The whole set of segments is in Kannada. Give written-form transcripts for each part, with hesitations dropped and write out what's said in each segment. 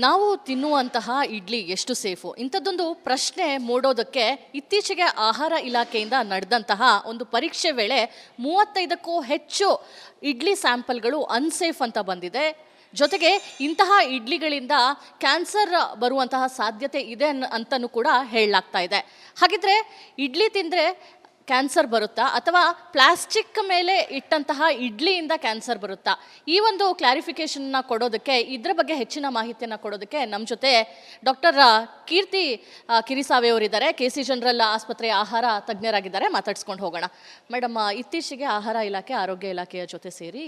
ನಾವು ತಿನ್ನುವಂತಹ ಇಡ್ಲಿ ಎಷ್ಟು ಸೇಫು ಇಂಥದ್ದೊಂದು ಪ್ರಶ್ನೆ ಮೂಡೋದಕ್ಕೆ ಇತ್ತೀಚೆಗೆ ಆಹಾರ ಇಲಾಖೆಯಿಂದ ನಡೆದಂತಹ ಒಂದು ಪರೀಕ್ಷೆ ವೇಳೆ 35ಕ್ಕೂ ಹೆಚ್ಚು ಇಡ್ಲಿ ಸ್ಯಾಂಪಲ್ಗಳು ಅನ್ಸೇಫ್ ಅಂತ ಬಂದಿದೆ. ಜೊತೆಗೆ ಇಂತಹ ಇಡ್ಲಿಗಳಿಂದ ಕ್ಯಾನ್ಸರ್ ಬರುವಂತಹ ಸಾಧ್ಯತೆ ಇದೆ ಅಂತಲೂ ಕೂಡ ಹೇಳಲಾಗ್ತಾ ಇದೆ. ಹಾಗಿದ್ರೆ ಇಡ್ಲಿ ತಿಂದರೆ ಕ್ಯಾನ್ಸರ್ ಬರುತ್ತಾ ಅಥವಾ ಪ್ಲಾಸ್ಟಿಕ್ ಮೇಲೆ ಇಟ್ಟಂತಹ ಇಡ್ಲಿಯಿಂದ ಕ್ಯಾನ್ಸರ್ ಬರುತ್ತಾ? ಈ ಒಂದು ಕ್ಲಾರಿಫಿಕೇಷನ್ನ ಕೊಡೋದಕ್ಕೆ, ಇದರ ಬಗ್ಗೆ ಹೆಚ್ಚಿನ ಮಾಹಿತಿಯನ್ನು ಕೊಡೋದಕ್ಕೆ ನಮ್ಮ ಜೊತೆ ಡಾಕ್ಟರ್ ಕೀರ್ತಿ ಕಿರಿಸಾವೆ ಅವರಿದ್ದಾರೆ. KC ಜನರಲ್ ಆಸ್ಪತ್ರೆಯ ಆಹಾರ ತಜ್ಞರಾಗಿದ್ದಾರೆ. ಮಾತಾಡ್ಸ್ಕೊಂಡು ಹೋಗೋಣ. ಮೇಡಮ್, ಇತ್ತೀಚೆಗೆ ಆಹಾರ ಇಲಾಖೆ ಆರೋಗ್ಯ ಇಲಾಖೆಯ ಜೊತೆ ಸೇರಿ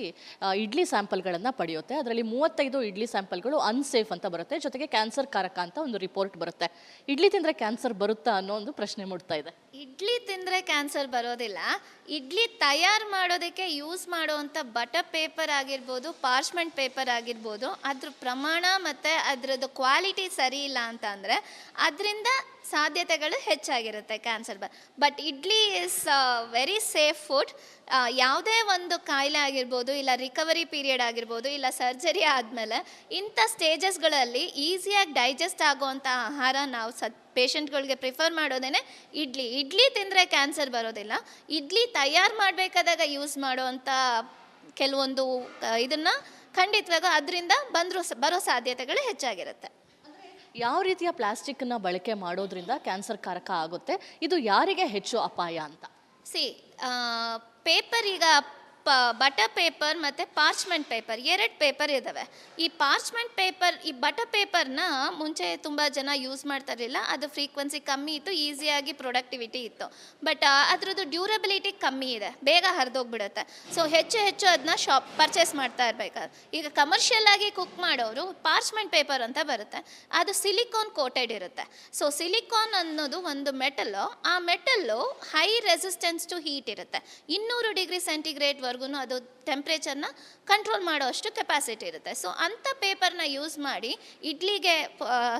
ಇಡ್ಲಿ ಸ್ಯಾಂಪಲ್ಗಳನ್ನು ಪಡೆಯುತ್ತೆ. ಅದರಲ್ಲಿ 35 ಇಡ್ಲಿ ಸ್ಯಾಂಪಲ್ಗಳು ಅನ್ಸೇಫ್ ಅಂತ ಬರುತ್ತೆ. ಜೊತೆಗೆ ಕ್ಯಾನ್ಸರ್ ಕಾರಕ ಅಂತ ಒಂದು ರಿಪೋರ್ಟ್ ಬರುತ್ತೆ. ಇಡ್ಲಿ ತಿಂದರೆ ಕ್ಯಾನ್ಸರ್ ಬರುತ್ತಾ ಅನ್ನೋ ಒಂದು ಪ್ರಶ್ನೆ ಮೂಡ್ತಾ ಇದೆ. ಇಡ್ಲಿ ತಿಂದರೆ ಕ್ಯಾನ್ಸರ್ ಬರೋದಿಲ್ಲ. ಇಡ್ಲಿ ತಯಾರು ಮಾಡೋದಕ್ಕೆ ಯೂಸ್ ಮಾಡುವಂಥ ಬಟರ್ ಪೇಪರ್ ಆಗಿರ್ಬೋದು, ಪಾರ್ಚ್ಮೆಂಟ್ ಪೇಪರ್ ಆಗಿರ್ಬೋದು, ಅದ್ರ ಪ್ರಮಾಣ ಮತ್ತು ಅದರದ್ದು ಕ್ವಾಲಿಟಿ ಸರಿ ಇಲ್ಲ ಅಂತ ಅಂದರೆ ಅದರಿಂದ ಸಾಧ್ಯತೆಗಳು ಹೆಚ್ಚಾಗಿರುತ್ತೆ cancer but idli is very safe food. ಯಾವುದೇ ಒಂದು ಕಾಯಿಲೆ ಆಗಿರ್ಬೋದು, ಇಲ್ಲ ರಿಕವರಿ ಪೀರಿಯಡ್ ಆಗಿರ್ಬೋದು, ಇಲ್ಲ ಸರ್ಜರಿ ಆದಮೇಲೆ ಇಂಥ ಸ್ಟೇಜಸ್ಗಳಲ್ಲಿ ಈಸಿಯಾಗಿ ಡೈಜೆಸ್ಟ್ ಆಗುವಂಥ ಆಹಾರ ನಾವು ಪೇಷಂಟ್ಗಳಿಗೆ ಪ್ರಿಫರ್ ಮಾಡೋದೇ ಇಡ್ಲಿ ತಿಂದರೆ ಕ್ಯಾನ್ಸರ್ ಬರೋದಿಲ್ಲ. ಇಡ್ಲಿ ತಯಾರು ಮಾಡಬೇಕಾದಾಗ ಯೂಸ್ ಮಾಡುವಂಥ ಕೆಲವೊಂದು ಇದನ್ನು ಖಂಡಿತವಾಗ ಅದರಿಂದ ಬರೋ ಸಾಧ್ಯತೆಗಳು ಹೆಚ್ಚಾಗಿರುತ್ತೆ. ಯಾವ ರೀತಿಯ ಪ್ಲಾಸ್ಟಿಕ್ನ ಬಳಕೆ ಮಾಡೋದ್ರಿಂದ ಕ್ಯಾನ್ಸರ್ ಕಾರಕ ಆಗುತ್ತೆ? ಇದು ಯಾರಿಗೆ ಹೆಚ್ಚು ಅಪಾಯ ಅಂತ? ಪೇಪರ್ ಈಗ ಬಟರ್ ಪೇಪರ್ ಮತ್ತು ಪಾರ್ಚ್ಮೆಂಟ್ ಪೇಪರ್ 2 ಪೇಪರ್ ಇದ್ದಾವೆ. ಈ ಪಾರ್ಚ್ಮೆಂಟ್ ಪೇಪರ್, ಈ ಬಟರ್ ಪೇಪರ್ನ ಮುಂಚೆ ತುಂಬ ಜನ ಯೂಸ್ ಮಾಡ್ತಾ ಇರಲಿಲ್ಲ. ಅದು ಫ್ರೀಕ್ವೆನ್ಸಿ ಕಮ್ಮಿ ಇತ್ತು, ಈಸಿಯಾಗಿ ಪ್ರೊಡಕ್ಟಿವಿಟಿ ಇತ್ತು. ಬಟ್ ಅದರದ್ದು ಡ್ಯೂರಬಿಲಿಟಿ ಕಮ್ಮಿ ಇದೆ, ಬೇಗ ಹರಿದೋಗ್ಬಿಡುತ್ತೆ. ಸೊ ಹೆಚ್ಚು ಅದನ್ನ ಪರ್ಚೇಸ್ ಮಾಡ್ತಾ ಇರಬೇಕಾದ್ರೆ ಈಗ ಕಮರ್ಷಿಯಲ್ ಆಗಿ ಕುಕ್ ಮಾಡೋರು ಪಾರ್ಚ್ಮೆಂಟ್ ಪೇಪರ್ ಅಂತ ಬರುತ್ತೆ. ಅದು ಸಿಲಿಕಾನ್ ಕೋಟೆಡ್ ಇರುತ್ತೆ. ಸೊ ಸಿಲಿಕಾನ್ ಅನ್ನೋದು ಒಂದು ಮೆಟಲ್ಲು. ಆ metal high resistance to heat ಇರುತ್ತೆ. 200 ಡಿಗ್ರಿ ಸೆಂಟಿಗ್ರೇಡ್ ಅದು ಟೆಂಪ್ರೇಚರ್ನ ಕಂಟ್ರೋಲ್ ಮಾಡೋ ಅಷ್ಟು ಕೆಪಾಸಿಟಿ ಇರುತ್ತೆ. ಸೊ ಅಂಥ ಪೇಪರ್ನ ಯೂಸ್ ಮಾಡಿ ಇಡ್ಲಿಗೆ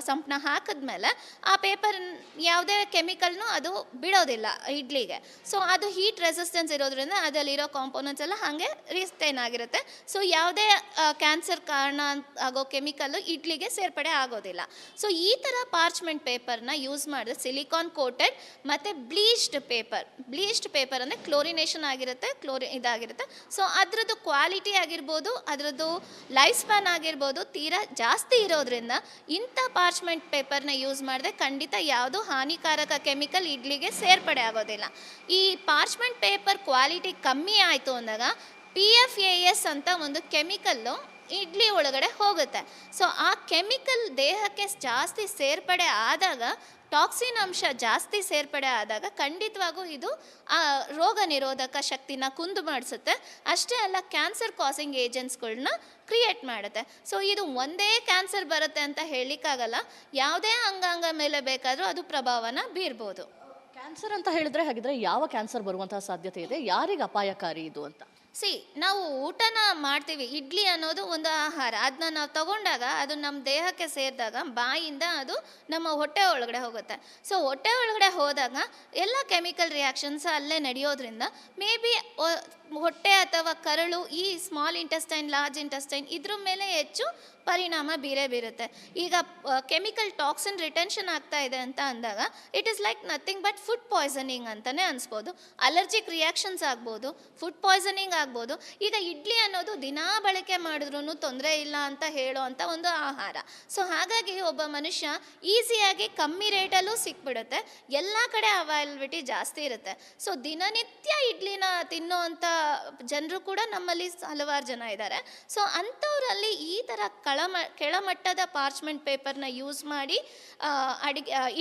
ಸಂಪಣ ಹಾಕಿದ್ಮೇಲೆ ಆ ಪೇಪರ್ ಯಾವುದೇ ಕೆಮಿಕಲ್ನೂ ಅದು ಬಿಡೋದಿಲ್ಲ ಇಡ್ಲಿಗೆ. ಸೊ ಅದು ಹೀಟ್ ರೆಸಿಸ್ಟೆನ್ಸ್ ಇರೋದ್ರಿಂದ ಅದರಲ್ಲಿರೋ ಕಾಂಪೋನೆಂಟ್ಸ್ ಎಲ್ಲ ಹಾಗೆ ರಿಸ್ಟೈನ್ ಆಗಿರುತ್ತೆ. ಸೊ ಯಾವುದೇ ಕ್ಯಾನ್ಸರ್ ಕಾರಣ ಆಗೋ ಕೆಮಿಕಲ್ಲು ಇಡ್ಲಿಗೆ ಸೇರ್ಪಡೆ ಆಗೋದಿಲ್ಲ. ಸೊ ಈ ಥರ ಪಾರ್ಚ್ಮೆಂಟ್ ಪೇಪರ್ನ ಯೂಸ್ ಮಾಡಿದ್ರೆ ಸಿಲಿಕಾನ್ ಕೋಟೆಡ್ ಮತ್ತು ಬ್ಲೀಚ್ಡ್ ಪೇಪರ್ ಅಂದರೆ ಕ್ಲೋರಿನೇಷನ್ ಆಗಿರುತ್ತೆ, ಇದಾಗಿರುತ್ತೆ. ಸೊ ಅದರದ್ದು ಕ್ವಾಲಿಟಿ ಆಗಿರ್ಬೋದು, ಅದರದ್ದು ಲೈಫ್ ಸ್ಪ್ಯಾನ್ ಆಗಿರ್ಬೋದು ತೀರಾ ಜಾಸ್ತಿ ಇರೋದ್ರಿಂದ ಇಂಥ ಪಾರ್ಚ್ಮೆಂಟ್ ಪೇಪರ್ನ ಯೂಸ್ ಮಾಡಿದ್ರೆ ಖಂಡಿತ ಯಾವುದೂ ಹಾನಿಕಾರಕ ಕೆಮಿಕಲ್ ಇಡ್ಲಿಗೆ ಸೇರ್ಪಡೆ ಆಗೋದಿಲ್ಲ. ಈ ಪಾರ್ಚ್ಮೆಂಟ್ ಪೇಪರ್ ಕ್ವಾಲಿಟಿ ಕಮ್ಮಿ ಆಯಿತು ಅಂದಾಗ PFAS ಅಂತ ಒಂದು ಕೆಮಿಕಲ್ಲು ಇಡ್ಲಿ ಒಳಗಡೆ ಹೋಗುತ್ತೆ. ಸೊ ಆ ಕೆಮಿಕಲ್ ದೇಹಕ್ಕೆ ಜಾಸ್ತಿ ಸೇರ್ಪಡೆ ಆದಾಗ, ಟಾಕ್ಸಿನ್ ಅಂಶ ಜಾಸ್ತಿ ಸೇರ್ಪಡೆ ಆದಾಗ ಖಂಡಿತವಾಗೂ ಇದು ರೋಗ ನಿರೋಧಕ ಶಕ್ತಿನ ಕುಂದು ಮಾಡಿಸುತ್ತೆ. ಅಷ್ಟೇ ಅಲ್ಲ, ಕ್ಯಾನ್ಸರ್ ಕಾಸಿಂಗ್ ಏಜೆಂಟ್ಸ್ಗಳನ್ನ ಕ್ರಿಯೇಟ್ ಮಾಡುತ್ತೆ. ಸೊ ಇದು ಒಂದೇ ಕ್ಯಾನ್ಸರ್ ಬರುತ್ತೆ ಅಂತ ಹೇಳಲಿಕ್ಕಾಗಲ್ಲ. ಯಾವುದೇ ಅಂಗಾಂಗ ಮೇಲೆ ಬೇಕಾದರೂ ಅದು ಪ್ರಭಾವನ ಬೀರ್ಬೋದು. ಕ್ಯಾನ್ಸರ್ ಅಂತ ಹೇಳಿದ್ರೆ ಹಾಗಿದ್ರೆ ಯಾವ ಕ್ಯಾನ್ಸರ್ ಬರುವಂತಹ ಸಾಧ್ಯತೆ ಇದೆ? ಯಾರಿಗೆ ಅಪಾಯಕಾರಿ ಇದು ಅಂತ? ನಾವು ಊಟನ ಮಾಡ್ತೀವಿ. ಇಡ್ಲಿ ಅನ್ನೋದು ಒಂದು ಆಹಾರ. ಅದನ್ನ ನಾವು ತಗೊಂಡಾಗ ಅದು ನಮ್ಮ ದೇಹಕ್ಕೆ ಸೇರಿದಾಗ ಬಾಯಿಂದ ಅದು ನಮ್ಮ ಹೊಟ್ಟೆ ಒಳಗಡೆ ಹೋಗುತ್ತೆ. ಸೊ ಹೊಟ್ಟೆ ಒಳಗಡೆ ಹೋದಾಗ ಎಲ್ಲ ಕೆಮಿಕಲ್ ರಿಯಾಕ್ಷನ್ಸ್ ಅಲ್ಲೇ ನಡೆಯೋದ್ರಿಂದ ಮೇ ಬಿ ಹೊಟ್ಟೆ ಅಥವಾ ಕರಳು, ಈ ಸ್ಮಾಲ್ ಇಂಟೆಸ್ಟೈನ್, ಲಾರ್ಜ್ ಇಂಟೆಸ್ಟೈನ್ ಇದ್ರ ಮೇಲೆ ಹೆಚ್ಚು ಪರಿಣಾಮ ಬೀರುತ್ತೆ. ಈಗ ಕೆಮಿಕಲ್ ಟಾಕ್ಸಿನ್ ರಿಟೆನ್ಷನ್ ಆಗ್ತಾ ಇದೆ ಅಂತ ಅಂದಾಗ it is like nothing but food poisoning ಅಂತಲೇ ಅನಿಸ್ಬೋದು. ಅಲರ್ಜಿಕ್ ರಿಯಾಕ್ಷನ್ಸ್ ಆಗ್ಬೋದು, ಫುಡ್ ಪಾಯ್ಸನಿಂಗ್ ಆಗ್ಬೋದು. ಈಗ ಇಡ್ಲಿ ಅನ್ನೋದು ದಿನಾ ಬಳಕೆ ಮಾಡಿದ್ರೂ ತೊಂದರೆ ಇಲ್ಲ ಅಂತ ಹೇಳೋ ಅಂಥ ಒಂದು ಆಹಾರ. ಸೊ ಹಾಗಾಗಿ ಒಬ್ಬ ಮನುಷ್ಯ ಈಸಿಯಾಗಿ ಕಮ್ಮಿ ರೇಟಲ್ಲೂ ಸಿಕ್ಬಿಡುತ್ತೆ, ಎಲ್ಲ ಕಡೆ ಅವೈಲಬಿಲಿಟಿ ಜಾಸ್ತಿ ಇರುತ್ತೆ. ಸೊ ದಿನನಿತ್ಯ ಇಡ್ಲಿನ ತಿನ್ನೋ ಅಂಥ ಜನರು ಕೂಡ ನಮ್ಮಲ್ಲಿ ಹಲವಾರು ಜನ ಇದ್ದಾರೆ. ಸೊ ಅಂಥವರಲ್ಲಿ ಈ ಥರ ಕೆಳಮಟ್ಟದ ಪಾರ್ಚ್ಮೆಂಟ್ ಪೇಪರ್ನ ಯೂಸ್ ಮಾಡಿ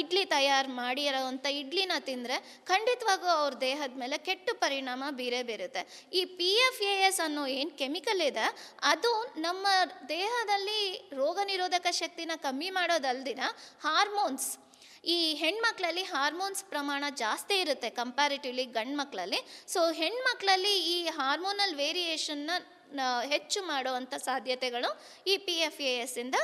ಇಡ್ಲಿ ತಯಾರು ಮಾಡಿರೋವಂಥ ಇಡ್ಲಿನ ತಿಂದರೆ ಖಂಡಿತವಾಗೂ ಅವ್ರ ದೇಹದ ಮೇಲೆ ಕೆಟ್ಟ ಪರಿಣಾಮ ಬೀರುತ್ತೆ. ಈ PFAS ಅನ್ನೋ ಏನು ಕೆಮಿಕಲ್ ಇದೆ ಅದು ನಮ್ಮ ದೇಹದಲ್ಲಿ ರೋಗ ನಿರೋಧಕ ಶಕ್ತಿನ ಕಮ್ಮಿ ಮಾಡೋದಲ್ದಿನ ಹಾರ್ಮೋನ್ಸ್, ಈ ಹೆಣ್ಮಕ್ಳಲ್ಲಿ ಹಾರ್ಮೋನ್ಸ್ ಪ್ರಮಾಣ ಜಾಸ್ತಿ ಇರುತ್ತೆ ಕಂಪ್ಯಾರಿಟಿವ್ಲಿ ಗಂಡು ಮಕ್ಕಳಲ್ಲಿ. ಸೊ ಹೆಣ್ಮಕ್ಳಲ್ಲಿ ಈ ಹಾರ್ಮೋನಲ್ ವೇರಿಯೇಷನ್ನ ಹೆಚ್ಚು ಮಾಡುವಂಥ ಸಾಧ್ಯತೆಗಳು ಈ PFAS ಇಂದ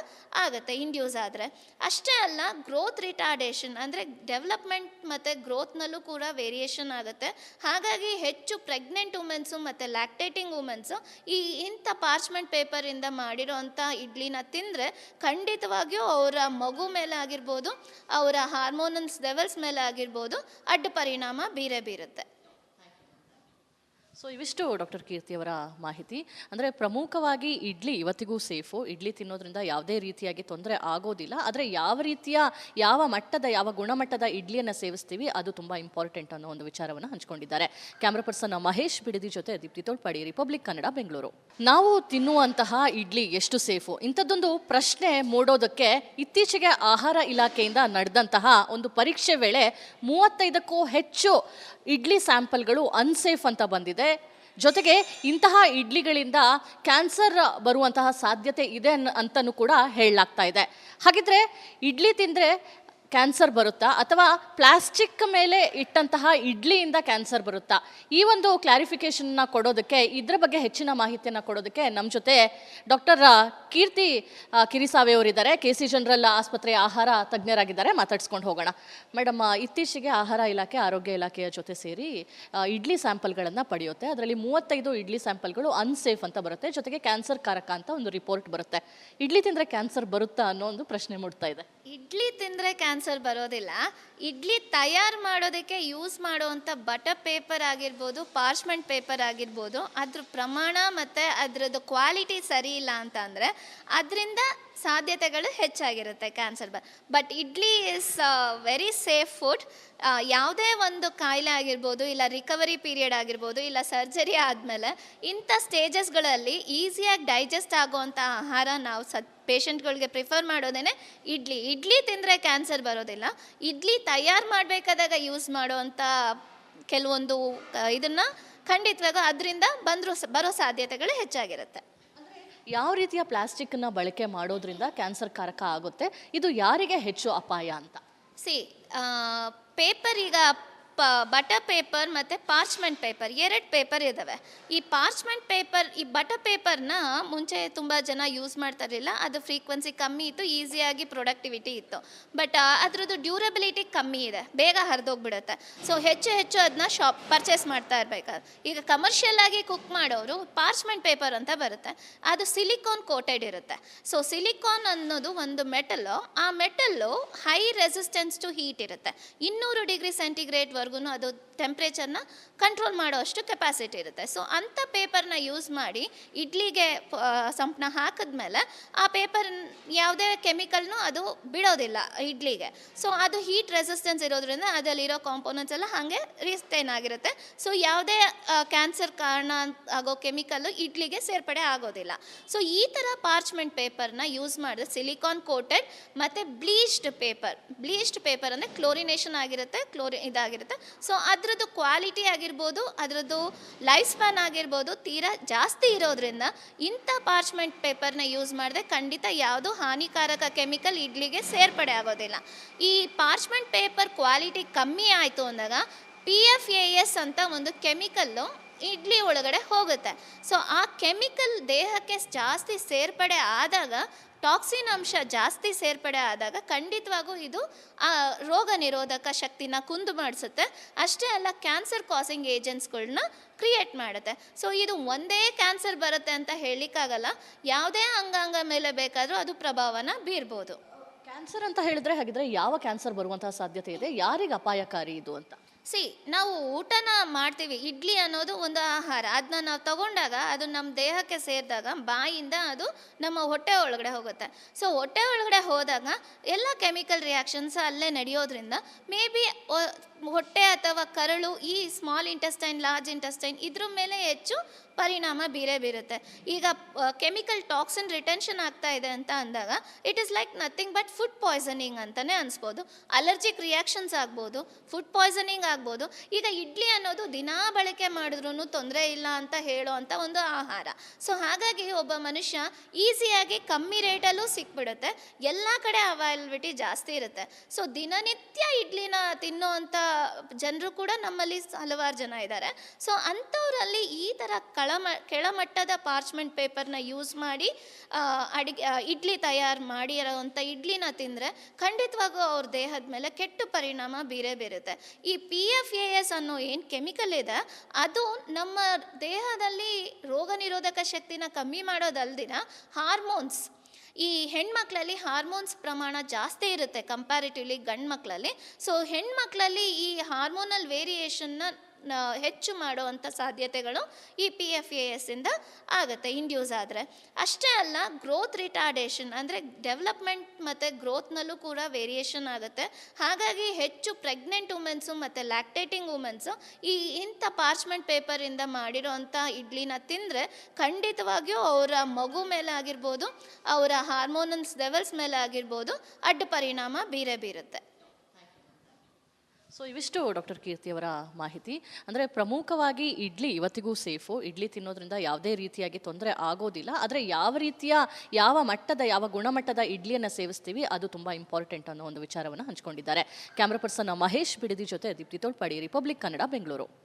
ಆಗುತ್ತೆ ಇಂಡ್ಯೂಸ್ ಆದರೆ. ಅಷ್ಟೇ ಅಲ್ಲ, ಗ್ರೋತ್ ರಿಟಾರ್ಡೇಷನ್ ಅಂದರೆ ಡೆವಲಪ್ಮೆಂಟ್ ಮತ್ತು ಗ್ರೋತ್ನಲ್ಲೂ ಕೂಡ ವೇರಿಯೇಷನ್ ಆಗುತ್ತೆ. ಹಾಗಾಗಿ ಹೆಚ್ಚು ಪ್ರೆಗ್ನೆಂಟ್ ವುಮೆನ್ಸು ಮತ್ತು ಲ್ಯಾಕ್ಟೇಟಿಂಗ್ ವುಮೆನ್ಸು ಇಂಥ ಪಾರ್ಚ್ಮೆಂಟ್ ಪೇಪರಿಂದ ಮಾಡಿರೋವಂಥ ಇಡ್ಲಿನ ತಿಂದರೆ ಖಂಡಿತವಾಗಿಯೂ ಅವರ ಮಗು ಮೇಲೆ ಆಗಿರ್ಬೋದು, ಅವರ ಹಾರ್ಮೋನಲ್ಸ್ ಲೆವೆಲ್ಸ್ ಮೇಲೆ ಆಗಿರ್ಬೋದು ಅಡ್ಡ ಪರಿಣಾಮ ಬೀರುತ್ತೆ. ಸೊ ಇವಿಷ್ಟು ಡಾಕ್ಟರ್ ಕೀರ್ತಿ ಅವರ ಮಾಹಿತಿ. ಅಂದರೆ ಪ್ರಮುಖವಾಗಿ ಇಡ್ಲಿ ಇವತ್ತಿಗೂ ಸೇಫು, ಇಡ್ಲಿ ತಿನ್ನೋದ್ರಿಂದ ಯಾವುದೇ ರೀತಿಯಾಗಿ ತೊಂದರೆ ಆಗೋದಿಲ್ಲ. ಆದರೆ ಯಾವ ಮಟ್ಟದ ಯಾವ ಗುಣಮಟ್ಟದ ಇಡ್ಲಿಯನ್ನು ಸೇವಿಸ್ತೀವಿ ಅದು ತುಂಬ ಇಂಪಾರ್ಟೆಂಟ್ ಅನ್ನೋ ಒಂದು ವಿಚಾರವನ್ನು ಹಂಚ್ಕೊಂಡಿದ್ದಾರೆ. ಕ್ಯಾಮ್ರಾ ಪರ್ಸನ್ ಮಹೇಶ್ ಬಿಡದಿ ಜೊತೆ ದೀಪ್ತಿ ತೋಳ್ಪಾಡಿ, ರಿಪಬ್ಲಿಕ್ ಕನ್ನಡ, ಬೆಂಗಳೂರು. ನಾವು ತಿನ್ನುವಂತಹ ಇಡ್ಲಿ ಎಷ್ಟು ಸೇಫು, ಇಂಥದ್ದೊಂದು ಪ್ರಶ್ನೆ ಮೂಡೋದಕ್ಕೆ ಇತ್ತೀಚೆಗೆ ಆಹಾರ ಇಲಾಖೆಯಿಂದ ನಡೆದಂತಹ ಒಂದು ಪರೀಕ್ಷೆ ವೇಳೆ 35ಕ್ಕೂ ಹೆಚ್ಚು ಇಡ್ಲಿ ಸ್ಯಾಂಪಲ್ಗಳು ಅನ್ಸೇಫ್ ಅಂತ ಬಂದಿದೆ. ಜೊತೆಗೆ ಇಂತಹ ಇಡ್ಲಿಗಳಿಂದ ಕ್ಯಾನ್ಸರ್ ಬರುವಂತಹ ಸಾಧ್ಯತೆ ಇದೆ ಅಂತಲೂ ಕೂಡ ಹೇಳಲಾಗ್ತಾ ಇದೆ. ಹಾಗಿದ್ರೆ ಇಡ್ಲಿ ತಿಂದರೆ ಕ್ಯಾನ್ಸರ್ ಬರುತ್ತಾ ಅಥವಾ ಪ್ಲಾಸ್ಟಿಕ್ ಮೇಲೆ ಇಟ್ಟಂತಹ ಇಡ್ಲಿಯಿಂದ ಕ್ಯಾನ್ಸರ್ ಬರುತ್ತಾ? ಈ ಒಂದು ಕ್ಲಾರಿಫಿಕೇಶನ್ನ ಕೊಡೋದಕ್ಕೆ, ಇದರ ಬಗ್ಗೆ ಹೆಚ್ಚಿನ ಮಾಹಿತಿಯನ್ನು ಕೊಡೋದಕ್ಕೆ ನಮ್ಮ ಜೊತೆ ಡಾಕ್ಟರ್ ಕೀರ್ತಿ ಕಿರಿಸಾವೆ ಅವರಿದ್ದಾರೆ. KC ಜನರಲ್ ಆಸ್ಪತ್ರೆಯ ಆಹಾರ ತಜ್ಞರಾಗಿದ್ದಾರೆ. ಮಾತಾಡ್ಸ್ಕೊಂಡು ಹೋಗೋಣ. ಮೇಡಮ್, ಇತ್ತೀಚೆಗೆ ಆಹಾರ ಇಲಾಖೆ ಆರೋಗ್ಯ ಇಲಾಖೆಯ ಜೊತೆ ಸೇರಿ ಇಡ್ಲಿ ಸ್ಯಾಂಪಲ್ಗಳನ್ನು ಪಡೆಯುತ್ತೆ. ಅದರಲ್ಲಿ 35 ಇಡ್ಲಿ ಸ್ಯಾಂಪಲ್ಗಳು ಅನ್ಸೇಫ್ ಅಂತ ಬರುತ್ತೆ. ಜೊತೆಗೆ ಕ್ಯಾನ್ಸರ್ ಕಾರಕ ಅಂತ ಒಂದು ರಿಪೋರ್ಟ್ ಬರುತ್ತೆ. ಇಡ್ಲಿ ತಿಂದರೆ ಕ್ಯಾನ್ಸರ್ ಬರುತ್ತಾ ಅನ್ನೋ ಒಂದು ಪ್ರಶ್ನೆ ಮೂಡ್ತಾ ಇದೆ. ಇಡ್ಲಿ ತಿಂದರೆ ಕ್ಯಾನ್ಸರ್ ಬರೋದಿಲ್ಲ. ಇಡ್ಲಿ ತಯಾರು ಮಾಡೋದಕ್ಕೆ ಯೂಸ್ ಮಾಡುವಂಥ ಬಟರ್ ಪೇಪರ್ ಆಗಿರ್ಬೋದು, ಪಾರ್ಚ್ಮೆಂಟ್ ಪೇಪರ್ ಆಗಿರ್ಬೋದು, ಅದ್ರ ಪ್ರಮಾಣ ಮತ್ತು ಅದರದ್ದು ಕ್ವಾಲಿಟಿ ಸರಿ ಇಲ್ಲ ಅಂತ ಅಂದರೆ ಅದರಿಂದ ಸಾಧ್ಯತೆಗಳು ಹೆಚ್ಚಾಗಿರುತ್ತೆ cancer but idli is very safe food. ಯಾವುದೇ ಒಂದು ಕಾಯಿಲೆ ಆಗಿರ್ಬೋದು, ಇಲ್ಲ ರಿಕವರಿ ಪೀರಿಯಡ್ ಆಗಿರ್ಬೋದು, ಇಲ್ಲ ಸರ್ಜರಿ ಆದಮೇಲೆ ಇಂಥ ಸ್ಟೇಜಸ್ಗಳಲ್ಲಿ ಈಸಿಯಾಗಿ ಡೈಜೆಸ್ಟ್ ಆಗುವಂಥ ಆಹಾರ ನಾವು ಪೇಷಂಟ್ಗಳಿಗೆ ಪ್ರಿಫರ್ ಮಾಡೋದೇ ಇಡ್ಲಿ ತಿಂದರೆ ಕ್ಯಾನ್ಸರ್ ಬರೋದಿಲ್ಲ. ಇಡ್ಲಿ ತಯಾರು ಮಾಡಬೇಕಾದಾಗ ಯೂಸ್ ಮಾಡುವಂಥ ಕೆಲವೊಂದು ಇದನ್ನು ಖಂಡಿತವಾಗ ಅದರಿಂದ ಬರೋ ಸಾಧ್ಯತೆಗಳು ಹೆಚ್ಚಾಗಿರುತ್ತೆ. ಯಾವ ರೀತಿಯ ಪ್ಲಾಸ್ಟಿಕ್ನ ಬಳಕೆ ಮಾಡೋದ್ರಿಂದ ಕ್ಯಾನ್ಸರ್ ಕಾರಕ ಆಗುತ್ತೆ, ಇದು ಯಾರಿಗೆ ಹೆಚ್ಚು ಅಪಾಯ ಅಂತ? ಪೇಪರ್ ಈಗ ಬಟರ್ ಪೇಪರ್ ಮತ್ತು ಪಾರ್ಚ್ಮೆಂಟ್ ಪೇಪರ್ 2 ಪೇಪರ್ ಇದ್ದಾವೆ. ಈ ಪಾರ್ಚ್ಮೆಂಟ್ ಪೇಪರ್, ಈ ಬಟರ್ ಪೇಪರ್ನ ಮುಂಚೆ ತುಂಬ ಜನ ಯೂಸ್ ಮಾಡ್ತಾ ಇರಲಿಲ್ಲ. ಅದು ಫ್ರೀಕ್ವೆನ್ಸಿ ಕಮ್ಮಿ ಇತ್ತು, ಈಸಿಯಾಗಿ ಪ್ರೊಡಕ್ಟಿವಿಟಿ ಇತ್ತು. ಬಟ್ ಅದರದ್ದು ಡ್ಯೂರಬಿಲಿಟಿ ಕಮ್ಮಿ ಇದೆ, ಬೇಗ ಹರಿದೋಗ್ಬಿಡುತ್ತೆ. ಸೊ ಹೆಚ್ಚು ಅದನ್ನ ಪರ್ಚೇಸ್ ಮಾಡ್ತಾ ಇರಬೇಕಾದ್ರೆ ಈಗ ಕಮರ್ಷಿಯಲ್ ಆಗಿ ಕುಕ್ ಮಾಡೋರು ಪಾರ್ಚ್ಮೆಂಟ್ ಪೇಪರ್ ಅಂತ ಬರುತ್ತೆ. ಅದು ಸಿಲಿಕಾನ್ ಕೋಟೆಡ್ ಇರುತ್ತೆ. ಸೊ ಸಿಲಿಕಾನ್ ಅನ್ನೋದು ಒಂದು ಮೆಟಲ್ಲು. ಆ metal high resistance to heat ಇರುತ್ತೆ. 200 ಡಿಗ್ರಿ ಸೆಂಟಿಗ್ರೇಡ್ ಅದು ಟೆಂಪ್ರೇಚರ್ನ ಕಂಟ್ರೋಲ್ ಮಾಡೋಷ್ಟು ಕೆಪಾಸಿಟಿ ಇರುತ್ತೆ. ಸೊ ಅಂಥ ಪೇಪರ್ನ ಯೂಸ್ ಮಾಡಿ ಇಡ್ಲಿಗೆ ಸಂಪನ್ನ ಹಾಕಿದ್ಮೇಲೆ ಆ ಪೇಪರ್ ಯಾವುದೇ ಕೆಮಿಕಲ್ನೂ ಅದು ಬಿಡೋದಿಲ್ಲ ಇಡ್ಲಿಗೆ. ಸೊ ಅದು ಹೀಟ್ ರೆಸಿಸ್ಟೆನ್ಸ್ ಇರೋದ್ರಿಂದ ಅದರಲ್ಲಿರೋ ಕಾಂಪೋನೆಂಟ್ಸ್ ಎಲ್ಲ ಹಾಗೆ ರಿಸ್ಟೈನ್ ಆಗಿರುತ್ತೆ. ಸೊ ಯಾವುದೇ ಕ್ಯಾನ್ಸರ್ ಕಾರಣ ಆಗೋ ಕೆಮಿಕಲ್ಲು ಇಡ್ಲಿಗೆ ಸೇರ್ಪಡೆ ಆಗೋದಿಲ್ಲ. ಸೊ ಈ ಥರ ಪಾರ್ಚ್ಮೆಂಟ್ ಪೇಪರ್ನ ಯೂಸ್ ಮಾಡಿದ್ರೆ ಸಿಲಿಕಾನ್ ಕೋಟೆಡ್ ಮತ್ತು ಬ್ಲೀಚ್ಡ್ ಪೇಪರ್ ಅಂದರೆ ಕ್ಲೋರಿನೇಷನ್ ಆಗಿರುತ್ತೆ, ಇದಾಗಿರುತ್ತೆ. ಸೊ ಅದರದ್ದು ಕ್ವಾಲಿಟಿ ಆಗಿರ್ಬೋದು, ಅದರದ್ದು ಲೈಫ್ ಸ್ಪ್ಯಾನ್ ಆಗಿರ್ಬೋದು ತೀರಾ ಜಾಸ್ತಿ ಇರೋದ್ರಿಂದ ಇಂಥ ಪಾರ್ಚ್ಮೆಂಟ್ ಪೇಪರ್ನ ಯೂಸ್ ಮಾಡಿದ್ರೆ ಖಂಡಿತ ಯಾವುದೂ ಹಾನಿಕಾರಕ ಕೆಮಿಕಲ್ ಇಡ್ಲಿಗೆ ಸೇರ್ಪಡೆ ಆಗೋದಿಲ್ಲ. ಈ ಪಾರ್ಚ್ಮೆಂಟ್ ಪೇಪರ್ ಕ್ವಾಲಿಟಿ ಕಮ್ಮಿ ಆಯಿತು ಅಂದಾಗ PFAS ಅಂತ ಒಂದು ಕೆಮಿಕಲ್ಲು ಇಡ್ಲಿ ಒಳಗಡೆ ಹೋಗುತ್ತೆ. ಸೊ ಆ ಕೆಮಿಕಲ್ ದೇಹಕ್ಕೆ ಜಾಸ್ತಿ ಸೇರ್ಪಡೆ ಆದಾಗ, ಟಾಕ್ಸಿನ್ ಅಂಶ ಜಾಸ್ತಿ ಸೇರ್ಪಡೆ ಆದಾಗ ಖಂಡಿತವಾಗೂ ಇದು ರೋಗ ನಿರೋಧಕ ಶಕ್ತಿನ ಕುಂದು ಮಾಡಿಸುತ್ತೆ. ಅಷ್ಟೇ ಅಲ್ಲ, ಕ್ಯಾನ್ಸರ್ ಕಾಸಿಂಗ್ ಏಜೆಂಟ್ಸ್ಗಳನ್ನ ಕ್ರಿಯೇಟ್ ಮಾಡುತ್ತೆ. ಸೊ ಇದು ಒಂದೇ ಕ್ಯಾನ್ಸರ್ ಬರುತ್ತೆ ಅಂತ ಹೇಳಲಿಕ್ಕಾಗಲ್ಲ. ಯಾವುದೇ ಅಂಗಾಂಗ ಮೇಲೆ ಬೇಕಾದರೂ ಅದು ಪ್ರಭಾವನ ಬೀರ್ಬೋದು. ಕ್ಯಾನ್ಸರ್ ಅಂತ ಹೇಳಿದ್ರೆ ಹಾಗಿದ್ರೆ ಯಾವ ಕ್ಯಾನ್ಸರ್ ಬರುವಂತಹ ಸಾಧ್ಯತೆ ಇದೆ, ಯಾರಿಗೆ ಅಪಾಯಕಾರಿ ಇದು ಅಂತ? ನಾವು ಊಟನ ಮಾಡ್ತೀವಿ. ಇಡ್ಲಿ ಅನ್ನೋದು ಒಂದು ಆಹಾರ. ಅದನ್ನ ನಾವು ತಗೊಂಡಾಗ ಅದು ನಮ್ಮ ದೇಹಕ್ಕೆ ಸೇರಿದಾಗ ಬಾಯಿಂದ ಅದು ನಮ್ಮ ಹೊಟ್ಟೆ ಒಳಗಡೆ ಹೋಗುತ್ತೆ. ಸೊ ಹೊಟ್ಟೆ ಒಳಗಡೆ ಹೋದಾಗ ಎಲ್ಲ ಕೆಮಿಕಲ್ ರಿಯಾಕ್ಷನ್ಸ್ ಅಲ್ಲೇ ನಡೆಯೋದ್ರಿಂದ ಮೇ ಬಿ ಹೊಟ್ಟೆ ಅಥವಾ ಕರಳು, ಈ ಸ್ಮಾಲ್ ಇಂಟೆಸ್ಟೈನ್, ಲಾರ್ಜ್ ಇಂಟೆಸ್ಟೈನ್ ಇದ್ರ ಮೇಲೆ ಹೆಚ್ಚು ಪರಿಣಾಮ ಬೀರುತ್ತೆ. ಈಗ ಕೆಮಿಕಲ್ ಟಾಕ್ಸಿನ್ ರಿಟೆನ್ಷನ್ ಆಗ್ತಾ ಇದೆ ಅಂತ ಅಂದಾಗ it is like nothing but food poisoning ಅಂತಲೇ ಅನಿಸ್ಬೋದು. ಅಲರ್ಜಿಕ್ ರಿಯಾಕ್ಷನ್ಸ್ ಆಗ್ಬೋದು, ಫುಡ್ ಪಾಯ್ಸನಿಂಗ್ ಆಗ್ಬೋದು. ಈಗ ಇಡ್ಲಿ ಅನ್ನೋದು ದಿನಾ ಬಳಕೆ ಮಾಡಿದ್ರೂ ತೊಂದರೆ ಇಲ್ಲ ಅಂತ ಹೇಳೋ ಅಂಥ ಒಂದು ಆಹಾರ. ಸೊ ಹಾಗಾಗಿ ಒಬ್ಬ ಮನುಷ್ಯ ಈಸಿಯಾಗಿ ಕಮ್ಮಿ ರೇಟಲ್ಲೂ ಸಿಕ್ಬಿಡುತ್ತೆ, ಎಲ್ಲ ಕಡೆ ಅವೈಲಬಿಲಿಟಿ ಜಾಸ್ತಿ ಇರುತ್ತೆ. ಸೊ ದಿನನಿತ್ಯ ಇಡ್ಲಿನ ತಿನ್ನೋ ಅಂಥ ಜನರು ಕೂಡ ನಮ್ಮಲ್ಲಿ ಹಲವಾರು ಜನ ಇದ್ದಾರೆ. ಸೊ ಅಂಥವರಲ್ಲಿ ಈ ಥರ ಕೆಳಮಟ್ಟದ ಪಾರ್ಚ್ಮೆಂಟ್ ಪೇಪರ್ನ ಯೂಸ್ ಮಾಡಿ ಇಡ್ಲಿ ತಯಾರು ಮಾಡಿರೋವಂಥ ಇಡ್ಲಿನ ತಿಂದರೆ ಖಂಡಿತವಾಗೂ ಅವ್ರ ದೇಹದ ಮೇಲೆ ಕೆಟ್ಟ ಪರಿಣಾಮ ಬೀರುತ್ತೆ. ಈ PFAS ಅನ್ನೋ ಏನು ಕೆಮಿಕಲ್ ಇದೆ ಅದು ನಮ್ಮ ದೇಹದಲ್ಲಿ ರೋಗ ನಿರೋಧಕ ಶಕ್ತಿನ ಕಮ್ಮಿ ಮಾಡೋದಲ್ದಿನ ಹಾರ್ಮೋನ್ಸ್, ಈ ಹೆಣ್ಮಕ್ಳಲ್ಲಿ ಹಾರ್ಮೋನ್ಸ್ ಪ್ರಮಾಣ ಜಾಸ್ತಿ ಇರುತ್ತೆ ಕಂಪ್ಯಾರಿಟಿವ್ಲಿ ಗಂಡು ಮಕ್ಕಳಲ್ಲಿ. ಸೊ ಹೆಣ್ಮಕ್ಳಲ್ಲಿ ಈ ಹಾರ್ಮೋನಲ್ ವೇರಿಯೇಷನ್ನ ಹೆಚ್ಚು ಮಾಡುವಂಥ ಸಾಧ್ಯತೆಗಳು ಈ PFAS ಇಂದ ಆಗುತ್ತೆ ಇಂಡ್ಯೂಸ್ ಆದರೆ. ಅಷ್ಟೇ ಅಲ್ಲ, ಗ್ರೋತ್ ರಿಟಾರ್ಡೇಷನ್ ಅಂದರೆ ಡೆವಲಪ್ಮೆಂಟ್ ಮತ್ತು ಗ್ರೋತ್ನಲ್ಲೂ ಕೂಡ ವೇರಿಯೇಷನ್ ಆಗುತ್ತೆ. ಹಾಗಾಗಿ ಹೆಚ್ಚು ಪ್ರೆಗ್ನೆಂಟ್ ವುಮೆನ್ಸು ಮತ್ತು ಲ್ಯಾಕ್ಟೇಟಿಂಗ್ ವುಮೆನ್ಸು ಇಂಥ ಪಾರ್ಚ್ಮೆಂಟ್ ಪೇಪರಿಂದ ಮಾಡಿರೋ ಅಂಥ ಇಡ್ಲಿನ ತಿಂದರೆ ಖಂಡಿತವಾಗಿಯೂ ಅವರ ಮಗು ಮೇಲೆ ಆಗಿರ್ಬೋದು, ಅವರ ಹಾರ್ಮೋನಲ್ಸ್ ಲೆವೆಲ್ಸ್ ಮೇಲೆ ಆಗಿರ್ಬೋದು ಅಡ್ಡ ಪರಿಣಾಮ ಬೀರುತ್ತೆ. ಸೊ ಇವಿಷ್ಟು ಡಾಕ್ಟರ್ ಕೀರ್ತಿಯವರ ಮಾಹಿತಿ. ಅಂದರೆ ಪ್ರಮುಖವಾಗಿ ಇಡ್ಲಿ ಇವತ್ತಿಗೂ ಸೇಫು, ಇಡ್ಲಿ ತಿನ್ನೋದ್ರಿಂದ ಯಾವುದೇ ರೀತಿಯಾಗಿ ತೊಂದರೆ ಆಗೋದಿಲ್ಲ. ಆದರೆ ಯಾವ ಮಟ್ಟದ ಯಾವ ಗುಣಮಟ್ಟದ ಇಡ್ಲಿಯನ್ನು ಸೇವಿಸ್ತೀವಿ ಅದು ತುಂಬ ಇಂಪಾರ್ಟೆಂಟ್ ಅನ್ನೋ ಒಂದು ವಿಚಾರವನ್ನು ಹಂಚ್ಕೊಂಡಿದ್ದಾರೆ. ಕ್ಯಾಮ್ರಾ ಪರ್ಸನ್ ಮಹೇಶ್ ಬಿಡದಿ ಜೊತೆ ದೀಪ್ತಿ ತೋಳ್ಪಾಡಿ, ರಿಪಬ್ಲಿಕ್ ಕನ್ನಡ, ಬೆಂಗಳೂರು.